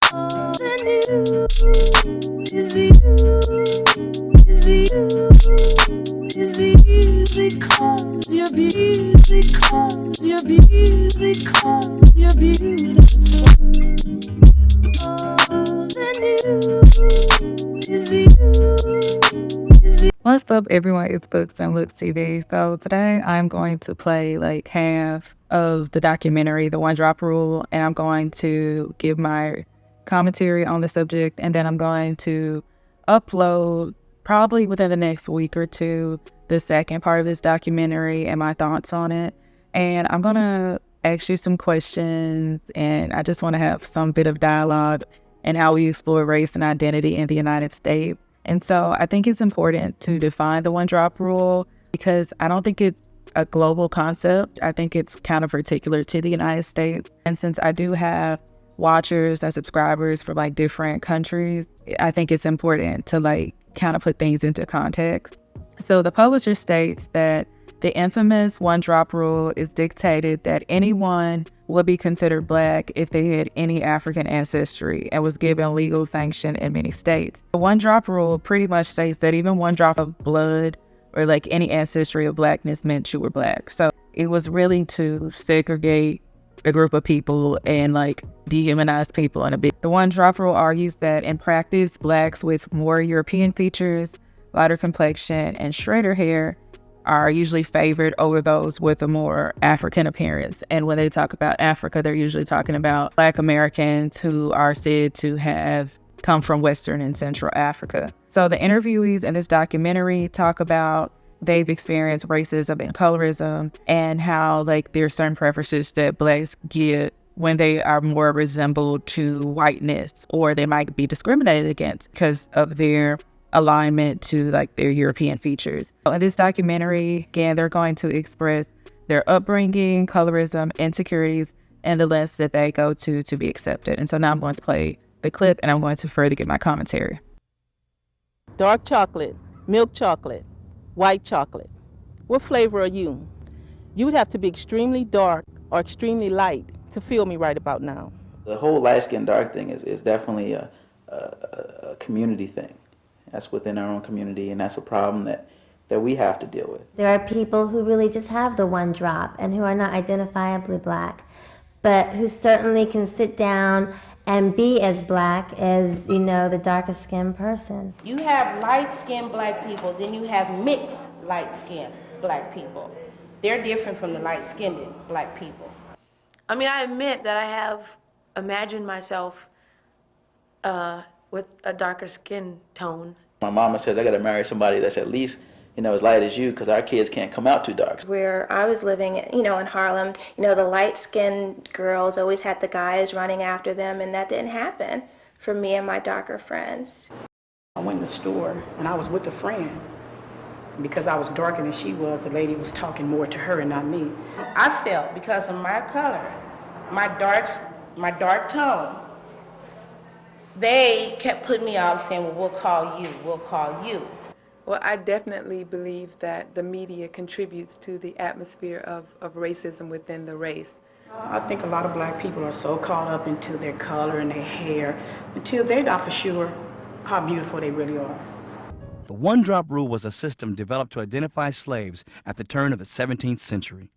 What's up, everyone? It's Books and Looks TV. So today I'm going to play like half of the documentary, The One Drop Rule, and I'm going to give my commentary on the subject, and then I'm going to upload probably within the next week or two the second part of this documentary and my thoughts on it. And I'm going to ask you some questions, and I just want to have some bit of dialogue and how we explore race and identity in the United States. And so I think it's important to define the one drop rule because I don't think it's a global concept. I think it's kind of particular to the United States. And since I do have watchers and subscribers from like different countries, I think it's important to like kind of put things into context. So the publisher states that the infamous one drop rule is dictated that anyone would be considered Black if they had any African ancestry and was given legal sanction in many states. The one drop rule pretty much states that even one drop of blood or like any ancestry of Blackness meant you were Black. So it was really to segregate a group of people and like dehumanize people in a bit. The one drop rule argues that in practice, Blacks with more European features, lighter complexion, and straighter hair are usually favored over those with a more African appearance. And when they talk about Africa, they're usually talking about Black Americans who are said to have come from Western and Central Africa. So the interviewees in this documentary talk about they've experienced racism and colorism and how like there are certain preferences that Blacks get when they are more resembled to whiteness, or they might be discriminated against because of their alignment to like their European features. In this documentary, again, they're going to express their upbringing, colorism, insecurities, and the lengths that they go to be accepted. And so now I'm going to play the clip and I'm going to further give my commentary. Dark chocolate, milk chocolate, white chocolate. What flavor are you? You would have to be extremely dark or extremely light to feel me right about now. The whole light skin dark thing is definitely a community thing. That's within our own community, and that's a problem that we have to deal with. There are people who really just have the one drop and who are not identifiably Black, but who certainly can sit down and be as Black as, you know, the darkest skinned person. You have light-skinned Black people, then you have mixed light-skinned Black people. They're different from the light-skinned Black people. I mean, I admit that I have imagined myself with a darker skin tone. My mama says I gotta marry somebody that's at least, you know, as light as you, because our kids can't come out too dark. Where I was living, you know, in Harlem, you know, the light-skinned girls always had the guys running after them, and that didn't happen for me and my darker friends. I went in the store and I was with a friend. Because I was darker than she was, the lady was talking more to her and not me. I felt because of my color, my dark tone, they kept putting me off saying, well, we'll call you. Well, I definitely believe that the media contributes to the atmosphere of racism within the race. I think a lot of Black people are so caught up into their color and their hair until they're not for sure how beautiful they really are. The one-drop rule was a system developed to identify slaves at the turn of the 17th century.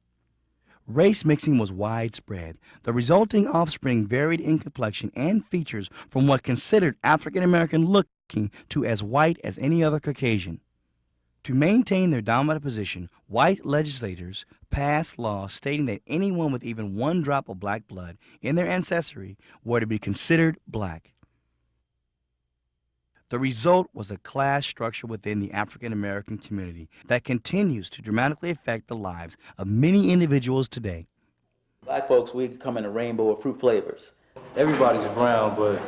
Race mixing was widespread. The resulting offspring varied in complexion and features from what considered African-American looking to as white as any other Caucasian. To maintain their dominant position, white legislators passed laws stating that anyone with even one drop of Black blood in their ancestry were to be considered Black. The result was a class structure within the African-American community that continues to dramatically affect the lives of many individuals today. Black folks, we come in a rainbow of fruit flavors. Everybody's brown, but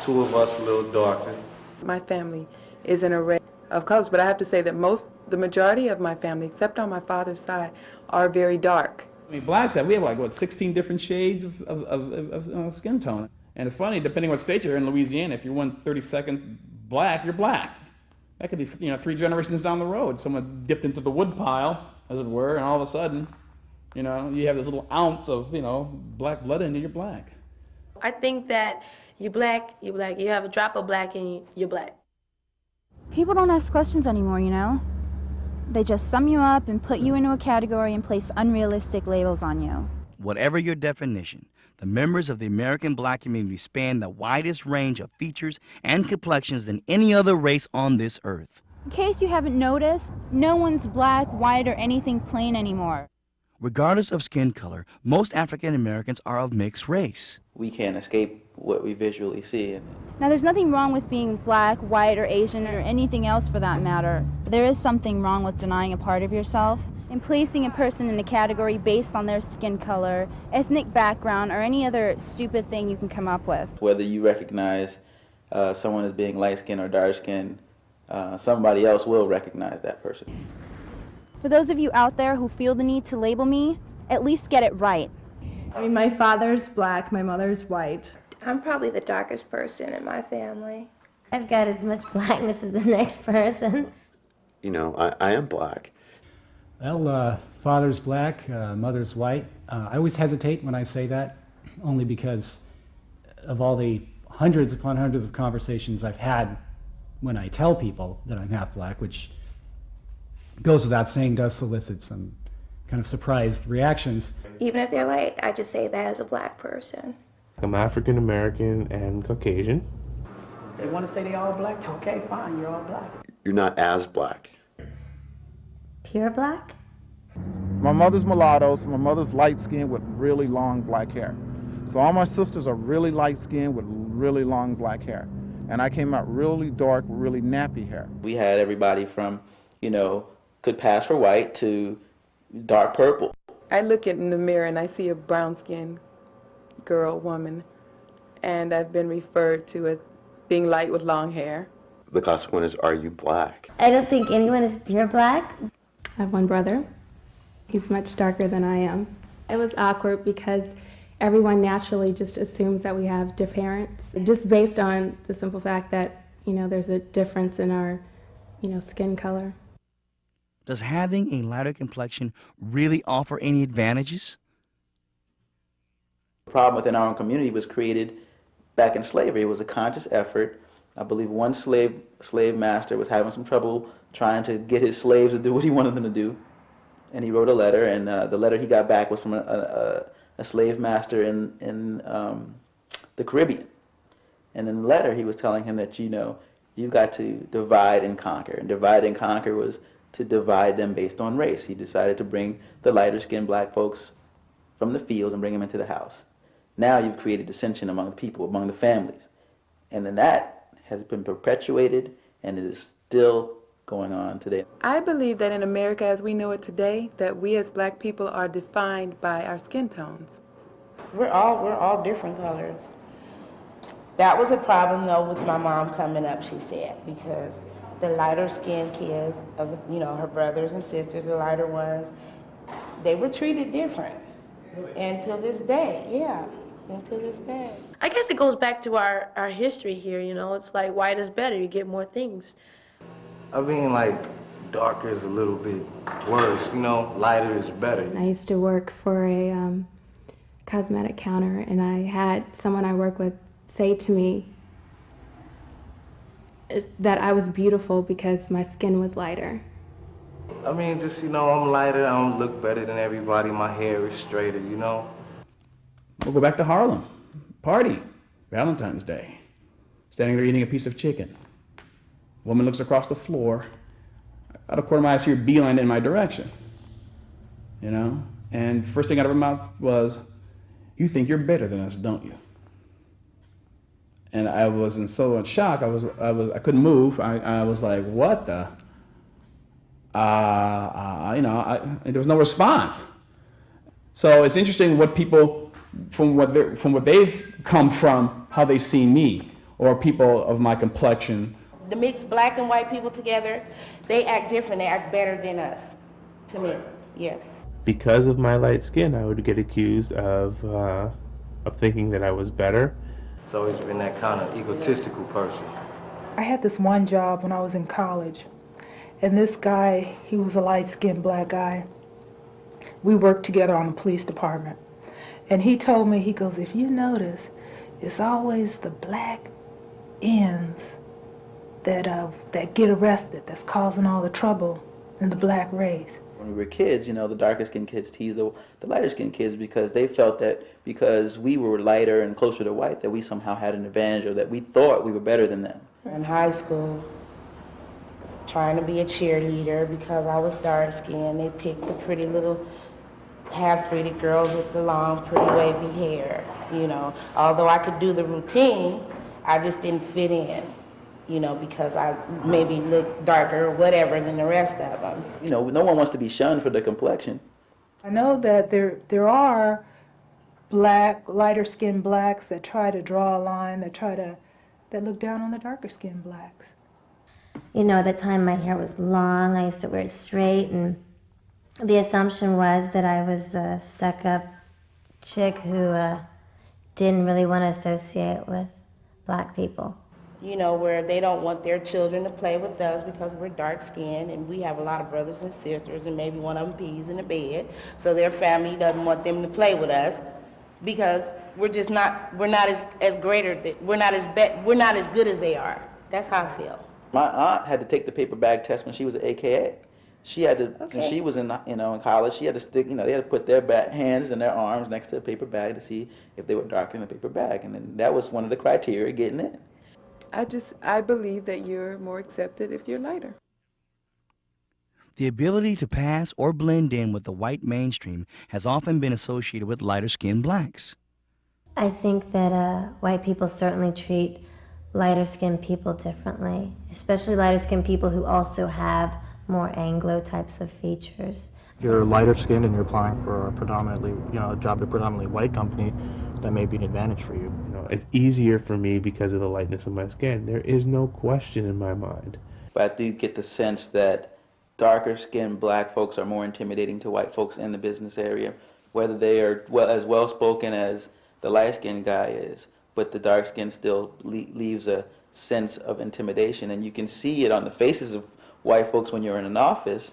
two of us a little darker. My family is an array of colors, but I have to say that the majority of my family, except on my father's side, are very dark. I mean, Blacks, we have like, what, 16 different shades of skin tone. And it's funny, depending on what state you're in, Louisiana, if you're 1/32 Black, you're Black. That could be, 3 generations down the road. Someone dipped into the wood pile, as it were, and all of a sudden, you have this little ounce of, Black blood in you, you're Black. I think that you're black, you're black. You have a drop of black and you're black. People don't ask questions anymore, you know? They just sum you up and put you into a category and place unrealistic labels on you. Whatever your definition, the members of the American black community span the widest range of features and complexions than any other race on this earth. In case you haven't noticed, no one's black, white, or anything plain anymore. Regardless of skin color, most African Americans are of mixed race. We can't escape what we visually see. Now, there's nothing wrong with being black, white, or Asian, or anything else for that matter. There is something wrong with denying a part of yourself and placing a person in a category based on their skin color, ethnic background, or any other stupid thing you can come up with. Whether you recognize someone as being light-skinned or dark-skinned, somebody else will recognize that person. For those of you out there who feel the need to label me, at least get it right. I mean, my father's black, my mother's white. I'm probably the darkest person in my family. I've got as much blackness as the next person. You know, I am black. Well, father's black, mother's white. I always hesitate when I say that, only because of all the hundreds upon hundreds of conversations I've had when I tell people that I'm half black, which goes without saying does solicit some kind of surprised reactions. Even if they're light, I just say that as a black person. I'm African American and Caucasian. They want to say they all black. Okay, fine, you're all black. You're not as black. Pure black? My mother's mulatto, so my mother's light-skinned with really long black hair. So all my sisters are really light-skinned with really long black hair. And I came out really dark with really nappy hair. We had everybody from, could pass for white to dark purple. I look in the mirror and I see a brown-skinned girl, woman, and I've been referred to as being light with long hair. The classic one is, are you black? I don't think anyone is pure black. I have one brother. He's much darker than I am. It was awkward because everyone naturally just assumes that we have different parents, just based on the simple fact that, there's a difference in our, skin color. Does having a lighter complexion really offer any advantages? The problem within our own community was created back in slavery. It was a conscious effort. I believe one slave master was having some trouble trying to get his slaves to do what he wanted them to do. And he wrote a letter, and the letter he got back was from a slave master in the Caribbean. And in the letter, he was telling him that, you've got to divide and conquer. And divide and conquer was to divide them based on race. He decided to bring the lighter-skinned black folks from the fields and bring them into the house. Now you've created dissension among the people, among the families. And then that has been perpetuated, and it is still going on today. I believe that in America as we know it today, that we as black people are defined by our skin tones. We're all different colors. That was a problem though with my mom coming up, she said, because the lighter skinned kids of, her brothers and sisters, the lighter ones, they were treated different. And to this day, until this day. I guess it goes back to our history here, it's like white is better, you get more things. I mean, like, darker is a little bit worse, lighter is better. I used to work for a cosmetic counter, and I had someone I work with say to me that I was beautiful because my skin was lighter. I mean, just, I'm lighter, I don't look better than everybody, my hair is straighter, We'll go back to Harlem. Party, Valentine's Day. Standing there eating a piece of chicken. Woman looks across the floor. Out of corner of my eyes, see her beeline in my direction. And first thing out of her mouth was, "You think you're better than us, don't you?" And I was in so much shock. I couldn't move. I was like, "What the?" There was no response. So it's interesting what people, from what they've come from, how they see me, or people of my complexion. The mixed black and white people together, they act different, they act better than us, to me, yes. Because of my light skin, I would get accused of thinking that I was better. It's always been that kind of egotistical person. I had this one job when I was in college, and this guy, he was a light-skinned black guy. We worked together on the police department. And he told me, he goes, if you notice, it's always the black ends that get arrested, that's causing all the trouble in the black race. When we were kids, you know, the darker skinned kids teased the lighter skinned kids because they felt that because we were lighter and closer to white that we somehow had an advantage or that we thought we were better than them. In high school, trying to be a cheerleader because I was dark skinned, they picked the pretty little half-pretty girls with the long, pretty wavy hair, you know. Although I could do the routine, I just didn't fit in, you know, because I maybe looked darker or whatever than the rest of them. You know, no one wants to be shunned for their complexion. I know that there are lighter-skinned blacks that try to draw a line, that look down on the darker-skinned blacks. You know, at the time my hair was long, I used to wear it straight, and the assumption was that I was a stuck-up chick who didn't really want to associate with black people. You know, where they don't want their children to play with us because we're dark-skinned and we have a lot of brothers and sisters and maybe one of them pees in the bed, so their family doesn't want them to play with us because we're not as good as they are. That's how I feel. My aunt had to take the paper bag test when she was at AKA. She had to, when she was in college, she had to stick, they had to put their hands and their arms next to the paper bag to see if they were darker in the paper bag. And then that was one of the criteria getting in. I believe that you're more accepted if you're lighter. The ability to pass or blend in with the white mainstream has often been associated with lighter-skinned blacks. I think that white people certainly treat lighter-skinned people differently, especially lighter-skinned people who also have more Anglo types of features. If you're lighter skinned and you're applying for a predominantly, a job at a predominantly white company, that may be an advantage for you. It's easier for me because of the lightness of my skin. There is no question in my mind. But I do get the sense that darker skinned black folks are more intimidating to white folks in the business area, whether they are as well spoken as the light skinned guy is, but the dark skin still leaves a sense of intimidation, and you can see it on the faces of white folks when you're in an office.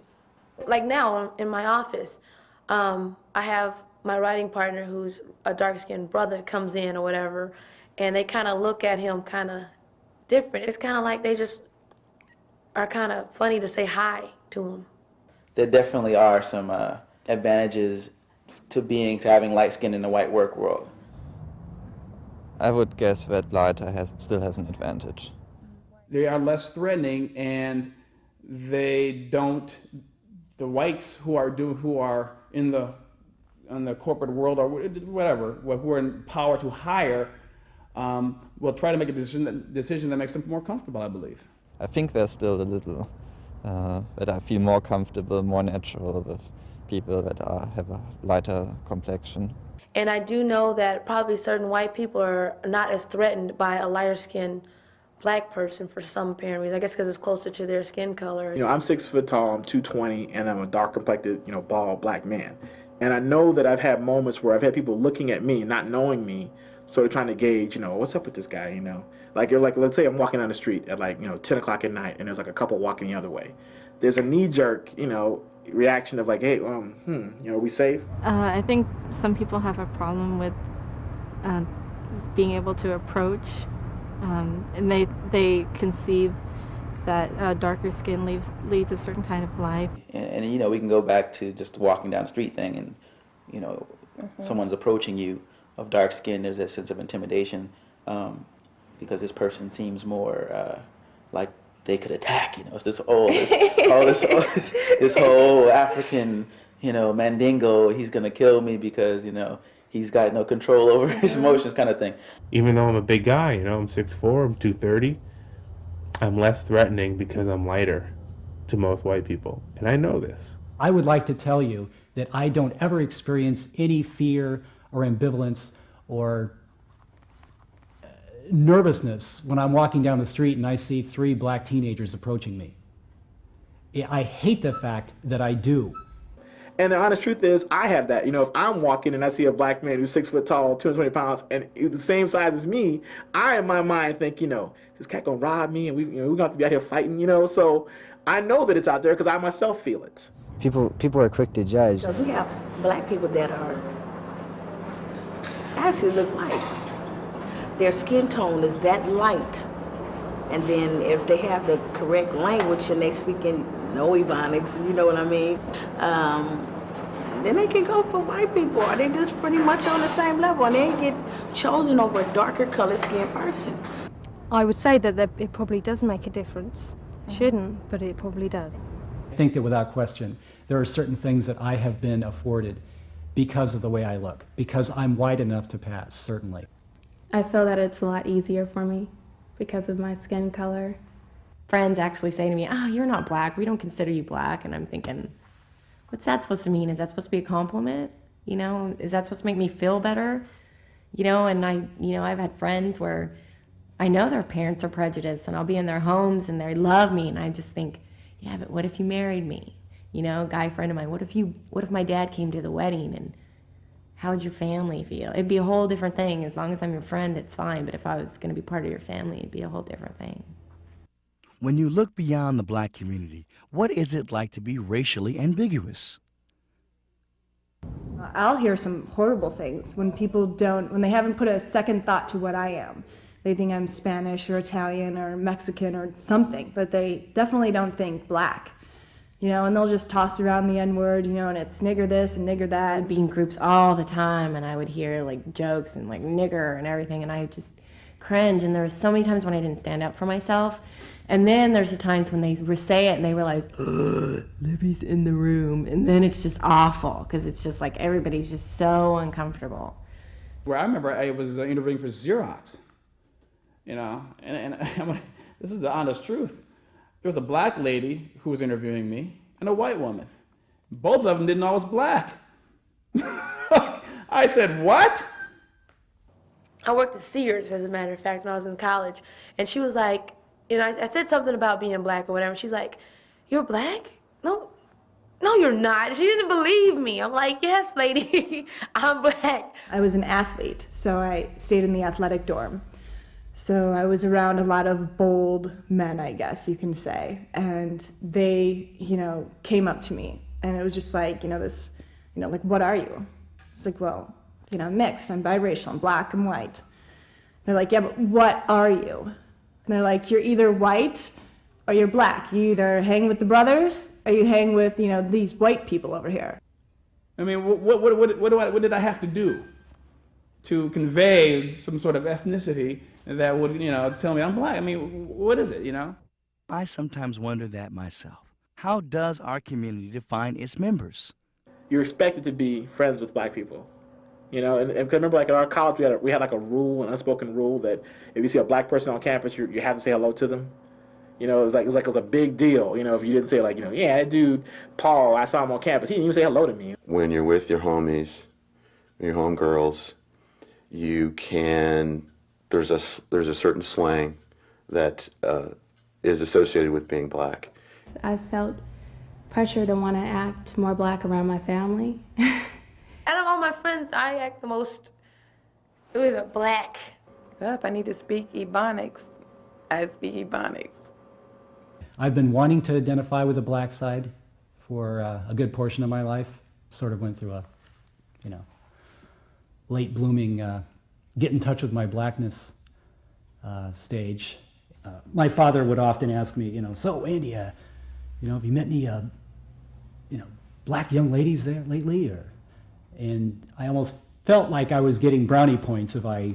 Like now in my office, I have my writing partner who's a dark-skinned brother comes in or whatever, and they kind of look at him kind of different. It's kind of like they just are kind of funny to say hi to him. There definitely are some advantages to having light skin in the white work world. I would guess that lighter still has an advantage. They are less threatening, and the whites who are in the corporate world or whatever, who are in power to hire, will try to make a decision that makes them more comfortable, I believe. I think there's still a little that I feel more comfortable, more natural with people that have a lighter complexion. And I do know that probably certain white people are not as threatened by a lighter-skinned black person for some apparent reason. I guess because it's closer to their skin color. I'm 6 foot tall, I'm 220, and I'm a dark complected, bald black man. And I know that I've had moments where I've had people looking at me, not knowing me, sort of trying to gauge, what's up with this guy, Like, let's say I'm walking down the street at 10 o'clock at night, and there's a couple walking the other way. There's a knee-jerk, reaction of hey, are we safe? I think some people have a problem with being able to approach, and they conceive that darker skin leads a certain kind of life. And we can go back to just the walking down the street thing, and someone's approaching you of dark skin. There's that sense of intimidation because this person seems more like they could attack. It's this whole African mandingo. He's gonna kill me because he's got no control over his emotions, kind of thing. Even though I'm a big guy, I'm 6'4", I'm 230. I'm less threatening because I'm lighter to most white people, and I know this. I would like to tell you that I don't ever experience any fear or ambivalence or nervousness when I'm walking down the street and I see 3 black teenagers approaching me. I hate the fact that I do. And the honest truth is, I have that. If I'm walking and I see a black man who's 6 foot tall, 220 pounds, and he's the same size as me, I, in my mind, think, is this cat gonna rob me? And we're gonna have to be out here fighting, So I know that it's out there because I myself feel it. People are quick to judge. Because we have black people that actually look white. their skin tone is that light. And then if they have the correct language and they speak in no Ebonics, you know what I mean? Then they can go for white people, or they just pretty much on the same level, and they get chosen over a darker colored skinned person. I would say that it probably does make a difference. It shouldn't, but it probably does. I think that without question, there are certain things that I have been afforded because of the way I look, because I'm white enough to pass, certainly. I feel that it's a lot easier for me because of my skin color. Friends actually say to me, "Oh, you're not black. We don't consider you black." And I'm thinking, what's that supposed to mean? Is that supposed to be a compliment? You know, is that supposed to make me feel better? You know, and I've had friends where I know their parents are prejudiced, and I'll be in their homes and they love me, and I just think, yeah, but what if you married me? You know, a guy friend of mine, what if my dad came to the wedding, and how would your family feel? It'd be a whole different thing. As long as I'm your friend, it's fine, but if I was going to be part of your family, it'd be a whole different thing. When you look beyond the black community, what is it like to be racially ambiguous? I'll hear some horrible things when when they haven't put a second thought to what I am. They think I'm Spanish or Italian or Mexican or something, but they definitely don't think black. You know, and they'll just toss around the N-word, you know, and it's nigger this and nigger that. I'd be in groups all the time, and I would hear like jokes and like nigger and everything, and I would just cringe. And there were so many times when I didn't stand up for myself. And then there's the times when they say it and they realize, oh, Libby's in the room. And then it's just awful, because it's just like everybody's just so uncomfortable. Where I remember I was interviewing for Xerox, you know, and this is the honest truth. There was a black lady who was interviewing me and a white woman. Both of them didn't know I was black. I said, what? I worked at Sears, as a matter of fact, when I was in college. And she was like, I said something about being black or whatever. She's like, you're black? No, you're not. She didn't believe me. I'm like, yes, lady, I'm black. I was an athlete, so I stayed in the athletic dorm. So I was around a lot of bold men, I guess you can say. And they, you know, came up to me. And it was just like, like, what are you? It's like, well, I'm mixed. I'm biracial. I'm black. I'm white. They're like, yeah, but what are you? And they're like, you're either white or you're black. You either hang with the brothers or you hang with, these white people over here. I mean, what did I have to do to convey some sort of ethnicity that would, tell me I'm black? I mean, what is it, I sometimes wonder that myself. How does our community define its members? You're expected to be friends with black people. And because remember, like at our college, we had like a rule, an unspoken rule that if you see a black person on campus, you have to say hello to them. It was a big deal. If you didn't say yeah, that dude Paul, I saw him on campus, he didn't even say hello to me. When you're with your homies, your homegirls, there's a certain slang that is associated with being black. I felt pressure to want to act more black around my family. Out of all my friends, I act the most, it was a black. Well, if I need to speak Ebonics, I speak Ebonics. I've been wanting to identify with the black side for a good portion of my life. Sort of went through a, late blooming, get in touch with my blackness stage. My father would often ask me, so Andy, have you met any, black young ladies there lately? And I almost felt like I was getting brownie points if I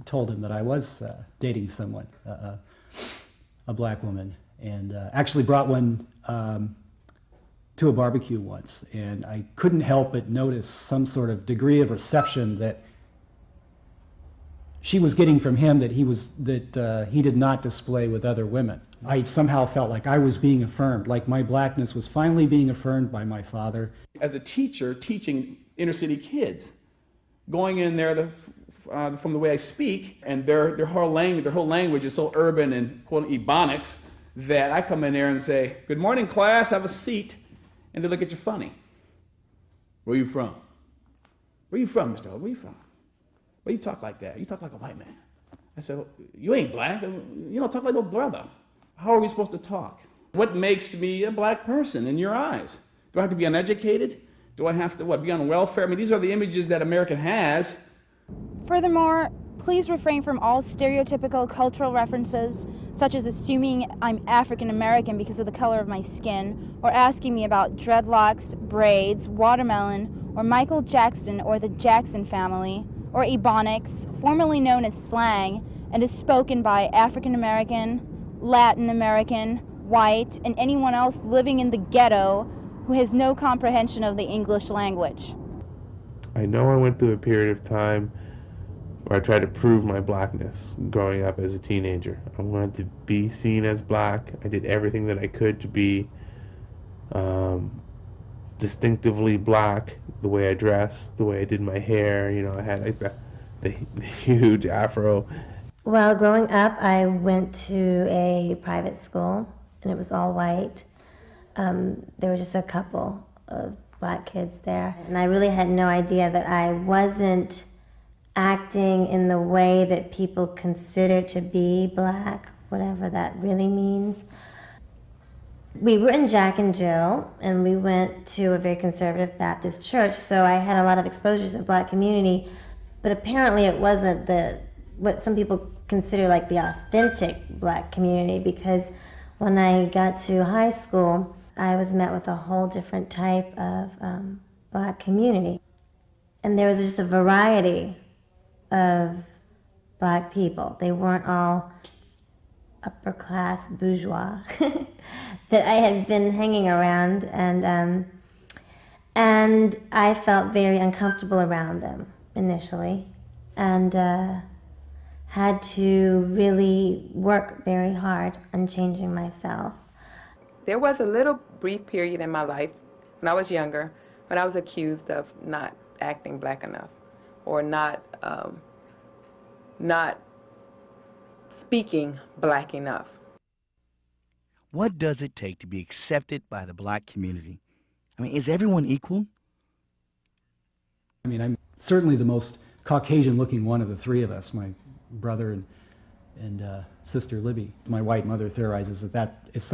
told him that I was dating someone, a black woman. And actually brought one to a barbecue once. And I couldn't help but notice some sort of degree of reception that she was getting from him that he did not display with other women. I somehow felt like I was being affirmed, like my blackness was finally being affirmed by my father. As a teacher teaching inner city kids, going in there from the way I speak, and their whole language is so urban and quote Ebonics that I come in there and say, good morning class, have a seat, and they look at you funny. Where you from? Where you from, Mr. Hope? Where you from? Why you talk like that? You talk like a white man. I said, well, you ain't black. You don't talk like no brother. How are we supposed to talk? What makes me a black person in your eyes? Do I have to be uneducated? Do I have to, be on welfare? I mean, these are the images that America has. Furthermore, Please refrain from all stereotypical cultural references, such as assuming I'm African American because of the color of my skin, or asking me about dreadlocks, braids, watermelon, or Michael Jackson or the Jackson family, or Ebonics, formerly known as slang, and is spoken by African American, Latin American, white, and anyone else living in the ghetto who has no comprehension of the English language. I know I went through a period of time where I tried to prove my blackness growing up as a teenager. I wanted to be seen as black. I did everything that I could to be distinctively black, the way I dressed, the way I did my hair. You know, I had like the huge afro. Well, growing up, I went to a private school, and it was all white. There were just a couple of black kids there, and I really had no idea that I wasn't acting in the way that people consider to be black, whatever that really means. We were in Jack and Jill, and we went to a very conservative Baptist church, so I had a lot of exposures in the black community, but apparently it wasn't what some people consider like the authentic black community, because when I got to high school, I was met with a whole different type of black community. And there was just a variety of black people. They weren't all upper class bourgeois that I had been hanging around, and I felt very uncomfortable around them initially, and had to really work very hard on changing myself. There was a little brief period in my life when I was younger when I was accused of not acting black enough, or not speaking black enough. What does it take to be accepted by the black community? I mean, is everyone equal? I mean, I'm certainly the most Caucasian-looking one of the three of us, my brother and sister Libby. My white mother theorizes that is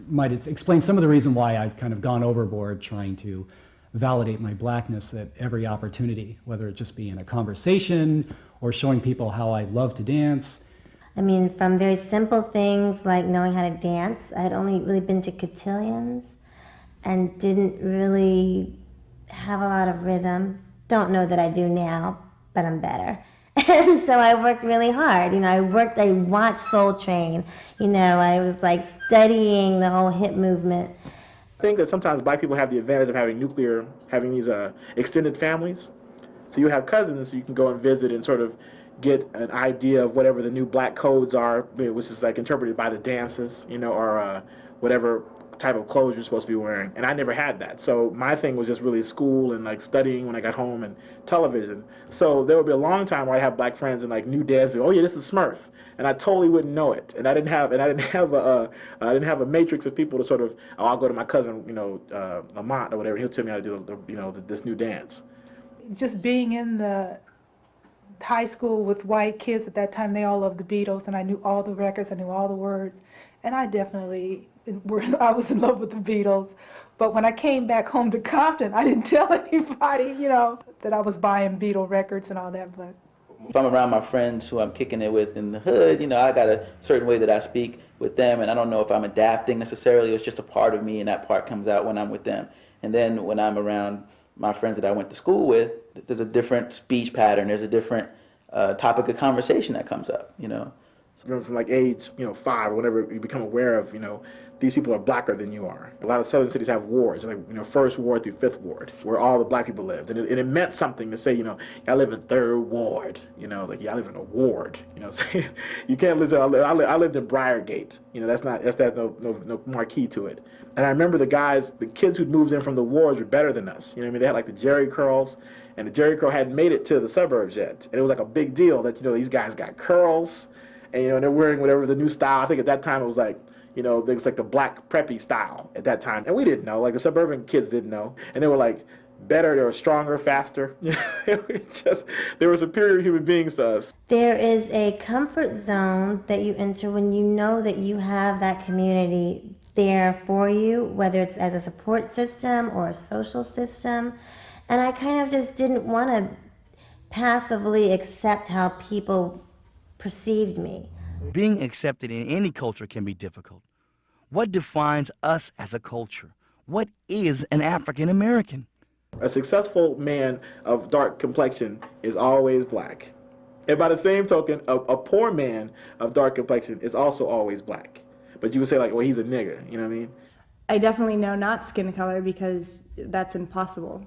might explain some of the reason why I've kind of gone overboard trying to validate my blackness at every opportunity, whether it just be in a conversation or showing people how I love to dance. I mean, from very simple things like knowing how to dance. I had only really been to cotillions and didn't really have a lot of rhythm. Don't know that I do now, but I'm better. And so I worked really hard. You know, I watched Soul Train. You know, I was like studying the whole hip movement. I think that sometimes black people have the advantage of having these extended families. So you have cousins, so you can go and visit and sort of get an idea of whatever the new black codes are, which is like interpreted by the dances, you know, or whatever type of clothes you're supposed to be wearing. And I never had that. So my thing was just really school and like studying when I got home and television. So there would be a long time where I'd have black friends and like new dances. Oh yeah, this is Smurf. And I totally wouldn't know it. And I didn't have a matrix of people to sort of, oh, I'll go to my cousin, you know, Lamont or whatever, and he'll tell me how to do this new dance. Just being in the high school with white kids at that time, they all loved the Beatles, and I knew all the records, I knew all the words, and I was in love with the Beatles. But when I came back home to Compton, I didn't tell anybody, you know, that I was buying Beatle records and all that. But if I'm around my friends who I'm kicking it with in the hood, you know, I got a certain way that I speak with them, and I don't know if I'm adapting necessarily. It's just a part of me, and that part comes out when I'm with them. And then when I'm around my friends that I went to school with, there's a different speech pattern. There's a different topic of conversation that comes up, you know. So from like age, 5, whenever you become aware of, these people are blacker than you are. A lot of southern cities have wards, like, First Ward through Fifth Ward, where all the black people lived. And it meant something to say, I live in Third Ward. Like, yeah, I live in a ward. You can't live there. I lived in Briargate. That's no marquee to it. And I remember the kids who'd moved in from the wards were better than us. They had like the Jerry curls, and the Jerry curl hadn't made it to the suburbs yet. And it was like a big deal that, these guys got curls, and they're wearing whatever the new style. I think at that time it was like, there's like the black preppy style at that time. And we didn't know, like the suburban kids didn't know. And they were like better, they were stronger, faster. They were superior human beings to us. There is a comfort zone that you enter when you know that you have that community there for you, whether it's as a support system or a social system. And I kind of just didn't want to passively accept how people perceived me. Being accepted in any culture can be difficult. What defines us as a culture? What is an African American? A successful man of dark complexion is always black. And by the same token, a poor man of dark complexion is also always black. But you would say like, well, he's a nigger, you know what I mean? I definitely know not skin color because that's impossible,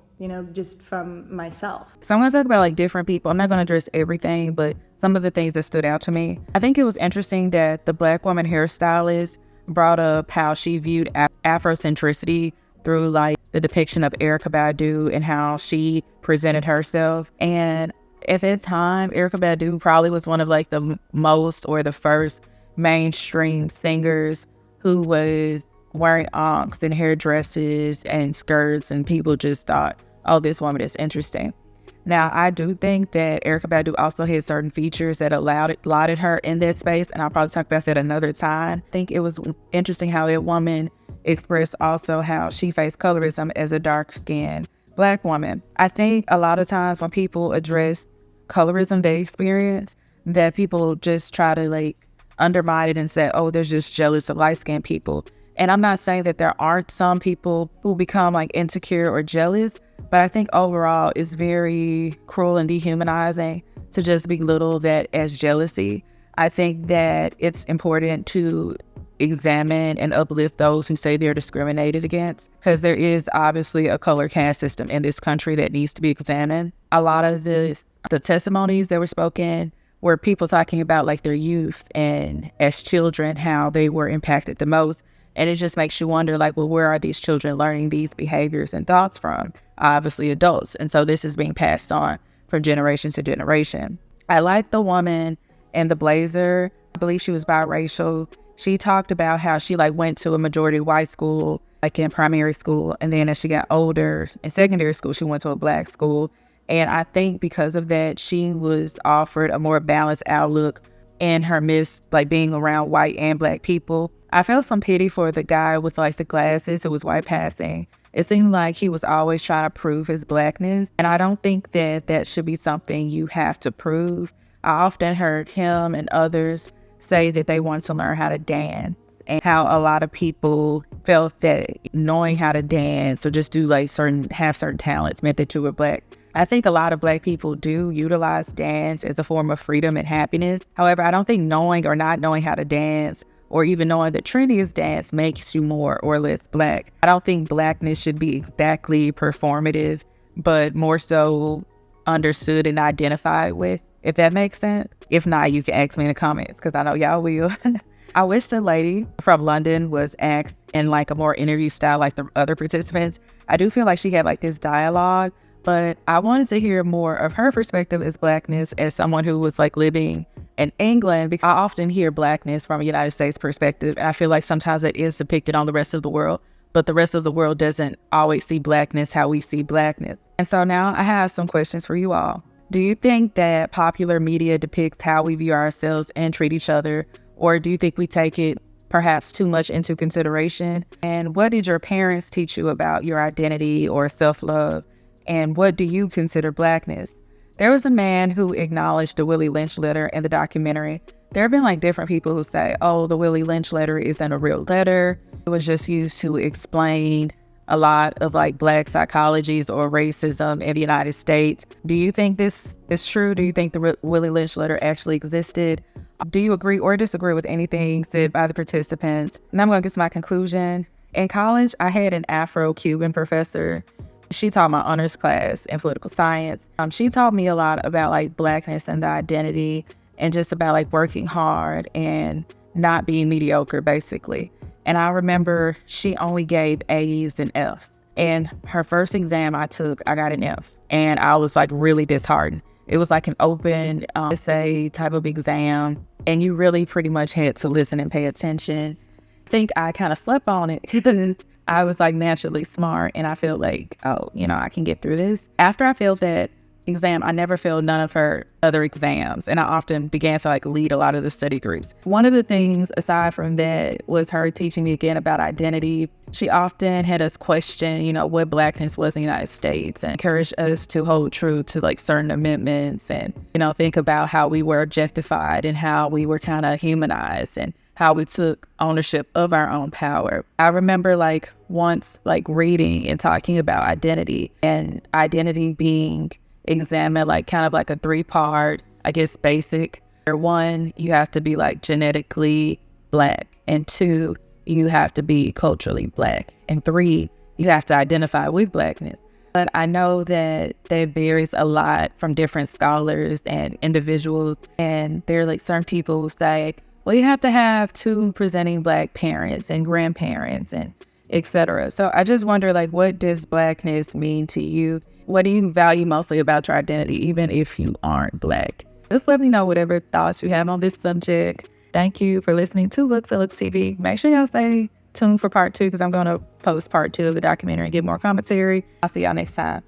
just from myself. So I'm going to talk about like different people. I'm not going to address everything, but some of the things that stood out to me. I think it was interesting that the black woman hairstylist brought up how she viewed Afrocentricity through like the depiction of Erykah Badu and how she presented herself. And at that time, Erykah Badu probably was one of like the most or the first mainstream singers who was wearing onks and hairdresses and skirts, and people just thought, oh, this woman is interesting. Now, I do think that Erykah Badu also had certain features that allotted her in that space, and I'll probably talk about that another time. I think it was interesting how that woman expressed also how she faced colorism as a dark-skinned black woman. I think a lot of times when people address colorism they experience, that people just try to like undermine it and say, oh, they're just jealous of light-skinned people. And I'm not saying that there aren't some people who become like insecure or jealous, but I think overall it's very cruel and dehumanizing to just belittle that as jealousy. I think that it's important to examine and uplift those who say they're discriminated against, because there is obviously a color caste system in this country that needs to be examined. A lot of the testimonies that were spoken were people talking about like their youth and as children, how they were impacted the most. And it just makes you wonder, like, well, where are these children learning these behaviors and thoughts from? Obviously adults. And so this is being passed on from generation to generation. I like the woman in the blazer. I believe she was biracial. She talked about how she like went to a majority white school, like in primary school. And then as she got older in secondary school, she went to a black school. And I think because of that, she was offered a more balanced outlook in her midst, like being around white and black people. I felt some pity for the guy with like the glasses who was white passing. It seemed like he was always trying to prove his blackness. And I don't think that that should be something you have to prove. I often heard him and others say that they wanted to learn how to dance, and how a lot of people felt that knowing how to dance or just do like have certain talents meant that you were black. I think a lot of black people do utilize dance as a form of freedom and happiness. However, I don't think knowing or not knowing how to dance, or even knowing that trendiest dance, makes you more or less black. I don't think blackness should be exactly performative, but more so understood and identified with, if that makes sense. If not, you can ask me in the comments, because I know y'all will. I wish the lady from London was asked in like a more interview style like the other participants. I do feel like she had like this dialogue, but I wanted to hear more of her perspective as blackness, as someone who was like living in England, because I often hear blackness from a United States perspective, and I feel like sometimes it is depicted on the rest of the world, but the rest of the world doesn't always see blackness how we see blackness. And so now I have some questions for you all. Do you think that popular media depicts how we view ourselves and treat each other, or do you think we take it perhaps too much into consideration? And what did your parents teach you about your identity or self-love? And what do you consider blackness? There was a man who acknowledged the Willie Lynch letter in the documentary. There have been like different people who say, oh, the Willie Lynch letter isn't a real letter. It was just used to explain a lot of like black psychologies or racism in the United States. Do you think this is true? Do you think the Willie Lynch letter actually existed? Do you agree or disagree with anything said by the participants? And I'm going to get to my conclusion. In college, I had an Afro-Cuban professor. She taught my honors class in political science. She taught me a lot about like blackness and the identity, and just about like working hard and not being mediocre, basically. And I remember she only gave A's and F's. And her first exam I took, I got an F. And I was like really disheartened. It was like an open essay type of exam. And you really pretty much had to listen and pay attention. I think I kind of slept on it because I was like naturally smart, and I felt like, oh, I can get through this. After I failed that exam, I never failed none of her other exams. And I often began to like lead a lot of the study groups. One of the things aside from that was her teaching me again about identity. She often had us question, you know, what Blackness was in the United States, and encouraged us to hold true to like certain amendments and, you know, think about how we were objectified and how we were kind of humanized and how we took ownership of our own power. I remember like once like reading and talking about identity, and identity being examined like kind of like a 3-part, I guess, basic. 1, you have to be like genetically Black, and 2, you have to be culturally Black, and 3, you have to identify with Blackness. But I know that varies a lot from different scholars and individuals, and there are like certain people who say, well, you have to have 2 presenting Black parents and grandparents and etc. So I just wonder, like, what does Blackness mean to you? What do you value mostly about your identity, even if you aren't Black? Just let me know whatever thoughts you have on this subject. Thank you for listening to Books&Looks TV. Make sure y'all stay tuned for part 2, because I'm going to post part 2 of the documentary and get more commentary. I'll see y'all next time.